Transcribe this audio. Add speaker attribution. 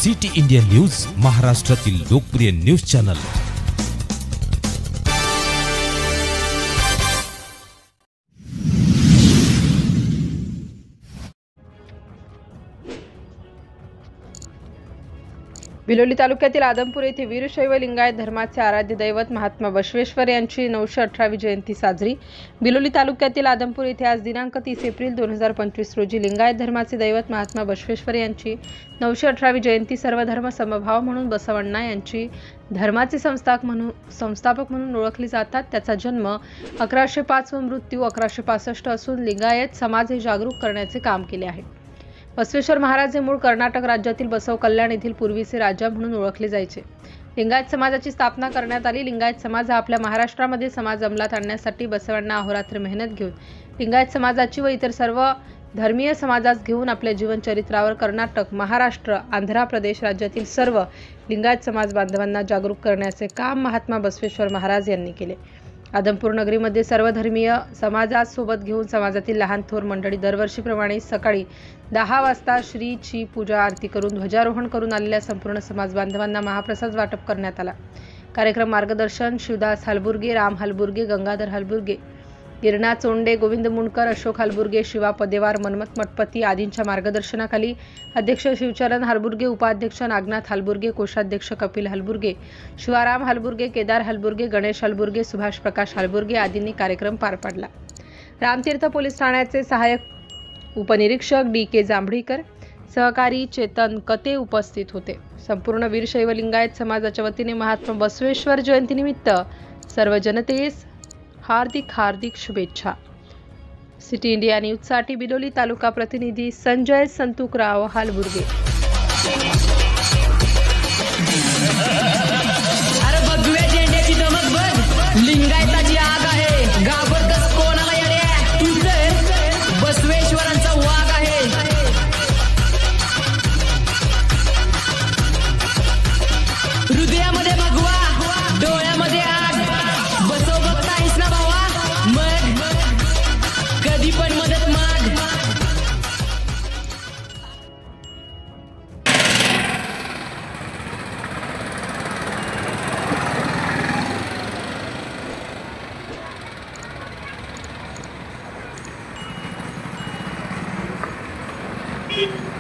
Speaker 1: City India news, महाराष्ट्रातील लोकप्रिय news channel.
Speaker 2: Biloli तालुक्यातील आदमपूर येथे वीरशैव लिंगायत धर्माचे आराध्य दैवत महात्मा बसवेश्वर यांची 918वी जयंती साजरी। बिलोली तालुक्यातील आदमपूर येथे आज दिनांक 30 एप्रिल 2025 रोजी लिंगायत धर्माचे दैवत महात्मा बसवेश्वर यांची 918वी जयंती सर्व धर्म समभाव म्हणून बसवण्णा यांची धर्माचे संस्थापक म्हणून ओळखली जातात। त्याचा जन्म 1105 व मृत्यू 1165 असून लिंगायत समाज हे जागरूक करण्याचे काम केले आहे। बसवेश्वर महाराज हे मूळ कर्नाटक राज्यातील बसव कल्याण येथील पूर्वीचे राजा म्हणून ओळखले जायचे। लिंगायत समाजाची स्थापना करण्यात आली। लिंगायत समाज हा आपल्या महाराष्ट्रामध्ये समाज अंमलात आणण्यासाठी बसवांना अहोरात्र मेहनत घेऊन लिंगायत समाजाची व इतर सर्व धर्मीय समाजास घेऊन आपल्या जीवनचरित्रावर कर्नाटक, महाराष्ट्र, आंध्र प्रदेश राज्यातील सर्व लिंगायत समाज बांधवांना जागरूक करण्याचे काम महात्मा बसवेश्वर महाराज यांनी केले। आदमपूर नगरीमध्ये सर्व धर्मीय समाजास सोबत घेऊन समाजातील लहान थोर मंडळी दरवर्षीप्रमाणे सकाळी 10 वाजता श्रीची पूजा आरती करून ध्वजारोहण करून आलेल्या संपूर्ण समाज बांधवांना महाप्रसाद वाटप करण्यात आला। कार्यक्रम मार्गदर्शन शिवदास हलबुर्गे, राम हलबुर्गे, गंगाधर हलबुर्गे, गिरणा चोंडे, गोविंद मुंडकर, अशोक हलबुर्गे, शिवा पदेवार, मनमत मठपती आदींच्या मार्गदर्शनाखाली अध्यक्ष शिवचरण हलबुर्गे, उपाध्यक्ष नागनाथ हलबुर्गे, कोषाध्यक्ष कपिल हलबुर्गे, शिवाराम हलबुर्गे, केदार हलबुर्गे, गणेश हलबुर्गे, सुभाष प्रकाश हलबुर्गे आदींनी कार्यक्रम पार पाडला। रामतीर्थ पोलीस ठाण्याचे सहाय्यक उपनिरीक्षक DK जांभळीकर, सहकारी चेतन कते उपस्थित होते। संपूर्ण वीरशैव लिंगायत समाजाच्या वतीने महात्मा बसवेश्वर जयंतीनिमित्त सर्व जनतेस हार्दिक शुभेच्छा। सिटी इंडिया न्यूजसाठी बिलोली तालुका प्रतिनिधी संजय संतुकराव हलबुर्गे।
Speaker 3: अरे बघूया झेंड्याची दमक बघ, लिंगायताची आग आहे, घाबरतच कोणाला येड्या, तुझं बसवेश्वरांचा वाघ आहे। हृदयामध्ये भगवा, डोळ्यामध्ये आग, बसव बघतायस ना भावा, मग कधी पण मदत माग।
Speaker 4: Thank you.